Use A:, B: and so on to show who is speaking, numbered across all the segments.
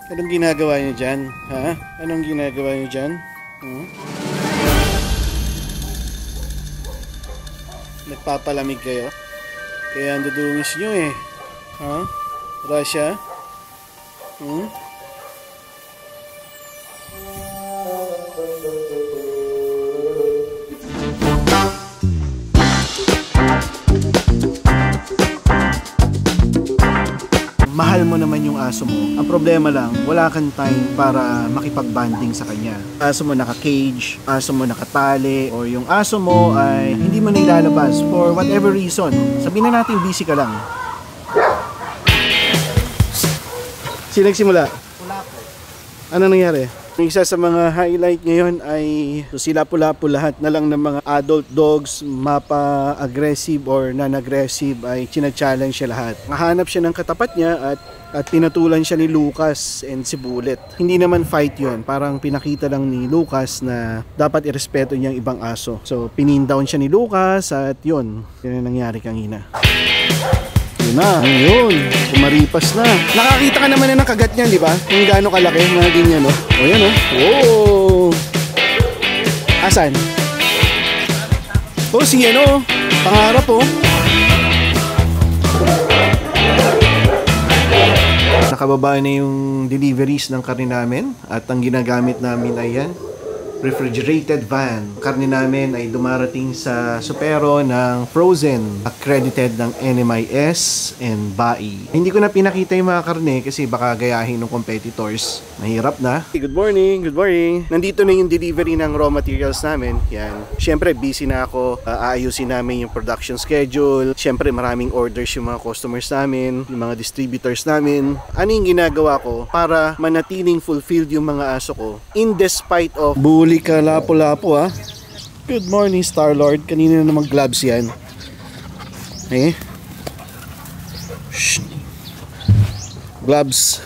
A: Anong ginagawa niyo dyan? Ha? Anong ginagawa niyo dyan? Nagpapalamig kayo? Kaya ang dudungis nyo eh. Ha? Russia? Mahal mo naman yung aso mo. Ang problema lang, wala kang time para makipag-bonding sa kanya. Aso mo naka-cage, aso mo nakatali, o yung aso mo ay hindi mo na ilalabas for whatever reason. Sabihin na natin busy ka lang. Sino nagsimula?
B: Wala po.
A: Ano nangyari? Yung isa sa mga highlight ngayon ay sila pula-po lahat na lang ng mga adult dogs, mapa-aggressive or non-aggressive ay china-challenge siya lahat. Mahanap siya ng katapat niya at pinatulan siya ni Lucas and si Bullet. Hindi naman fight yon, parang pinakita lang ni Lucas na dapat irespeto niya ang ibang aso. So pinin-down siya ni Lucas at yun ang nangyari kanina. Yun na, yun. Kumaripas na. Nakakita ka naman na ng kagat niyan, di ba? Kung gaano kalaki, mga ganyan, no? O, yan, no? Wow! Asan? Oh, sige, no? Pangarap, oh. Nakababa na yung deliveries ng karne namin at ang ginagamit namin ay yan, refrigerated van. Karne namin ay dumarating sa supero ng frozen, accredited ng NMIS and BAI. Hindi ko na pinakita yung mga karne kasi baka gayahin ng competitors. Mahirap na. Good morning, good morning. Nandito na yung delivery ng raw materials namin. Yan. Siyempre busy na ako. Aayusin namin yung production schedule. Siyempre maraming orders yung mga customers namin, yung mga distributors namin. Ano yung ginagawa ko para manatiling fulfilled yung mga aso ko in despite of bully ka lapo-lapo ha. Good morning Star-Lord. Kanina na naman gloves yan. Eh? Shh. Gloves.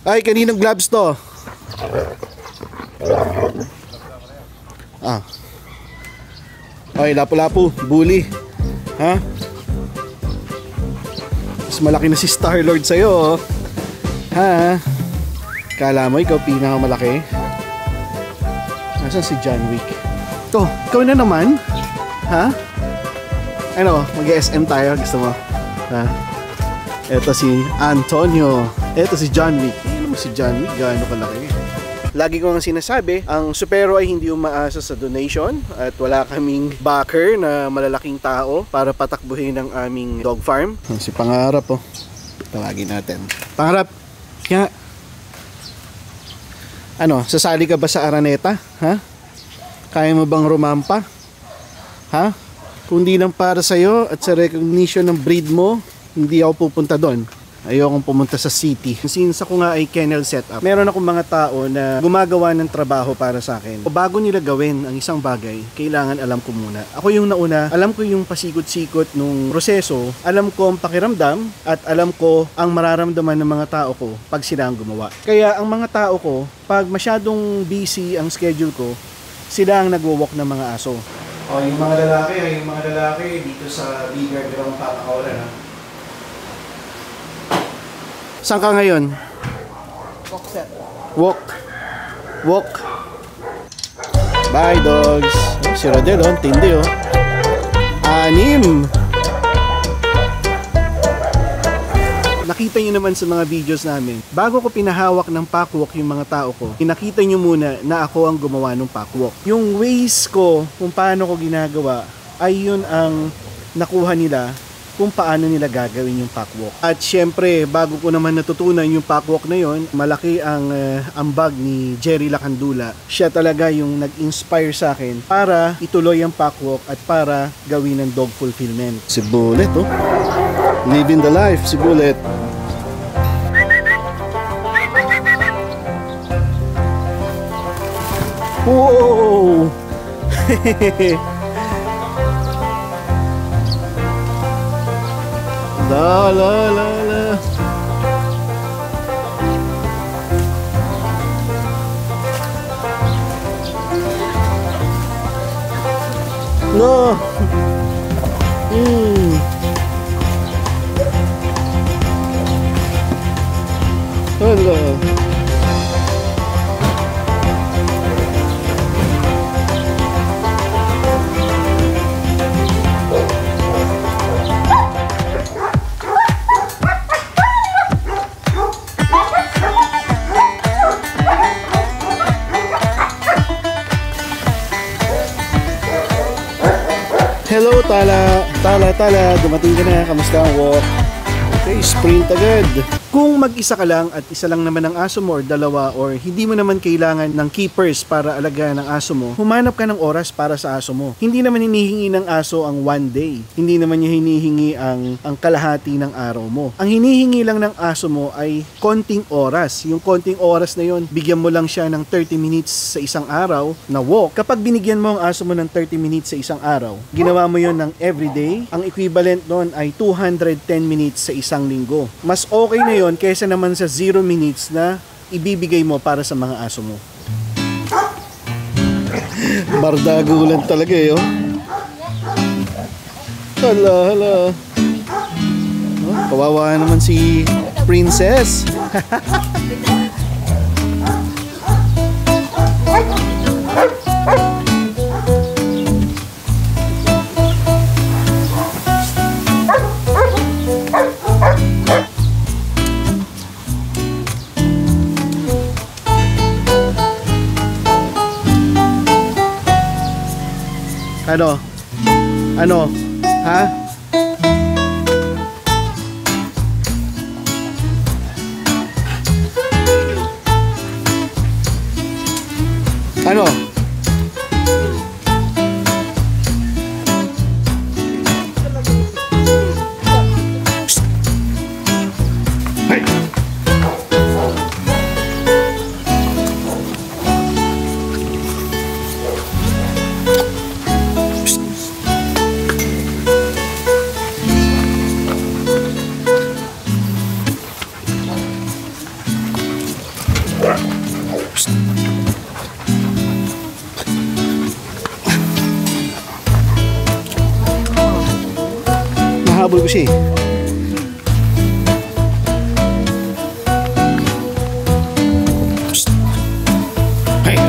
A: Ay, kaninong gloves to? Ah. Ay, lapo-lapo. Bully. Ha? Mas malaki na si Star-Lord sa'yo oh. Ha? Kala mo ikaw pinakamalaki? Nasaan si John Wick? To, ikaw na naman? Ha? Ano, mag-SM tayo, gusto mo? Ha? Eto si Antonio. Eto si John Wick. Ano mo si John Wick? Gaano kalaki? Lagi ko nga sinasabi, ang supero ay hindi umaasa sa donation at wala kaming backer na malalaking tao para patakbuhin ang aming dog farm. Si Pangarap oh. Tawagin natin. Pangarap, kaya ano, sasali ka ba sa Araneta? Ha? Kaya mo bang rumampa? Ha? Kung di lang para sa'yo at sa recognition ng breed mo, hindi ako pupunta doon. Ayokong pumunta sa city. Since ako nga ay kennel setup, meron akong mga tao na gumagawa ng trabaho para sa akin. Bago nila gawin ang isang bagay, kailangan alam ko muna. Ako yung nauna, alam ko yung pasikot-sikot nung proseso, alam ko ang pakiramdam, at alam ko ang mararamdaman ng mga tao ko pag sila ang gumawa. Kaya ang mga tao ko, pag masyadong busy ang schedule ko, sila ang nagwo-walk ng mga aso. O, yung mga lalaki dito sa bigger ground patakawalan ha. Saan ka ngayon?
B: Walk set.
A: Walk. Walk. Bye dogs. Oh, si Rodel oh, tindi oh. 6. Nakita nyo naman sa mga videos namin, bago ko pinahawak ng packwalk yung mga tao ko, pinakita nyo muna na ako ang gumawa ng packwalk. Yung ways ko kung paano ko ginagawa ay yun ang nakuha nila kung paano nila gagawin yung packwalk. At syempre, bago ko naman natutunan yung packwalk na yon, malaki ang ambag ni Jerry Lacandula. Siya talaga yung nag-inspire sa akin para ituloy ang packwalk at para gawin ng dog fulfillment. Si Bullet, oh. Living the life, si Bullet. Whoa! La la la la. No. Hello. Hello, Tala. Tala. Dumating ka na. Kamusta ang walk? Okay, sprint agad. Kung mag-isa ka lang at isa lang naman ang aso mo or dalawa or hindi mo naman kailangan ng keepers para alagaan ang aso mo, humanap ka ng oras para sa aso mo. Hindi naman hinihingi ng aso ang one day. Hindi naman niya hinihingi ang kalahati ng araw mo. Ang hinihingi lang ng aso mo ay konting oras. Yung konting oras na yon, bigyan mo lang siya ng 30 minutes sa isang araw na walk. Kapag binigyan mo ang aso mo ng 30 minutes sa isang araw, ginawa mo yon ng everyday, ang equivalent nun ay 210 minutes sa isang linggo. Mas okay na yon kaysa naman sa 0 minutes na ibibigay mo para sa mga aso mo. Bardagulan talaga eh, oh. Hala. Oh, kawawa naman si Princess. Ano? Ha? Ano? Hey! Nahabol ko siya eh. Hey!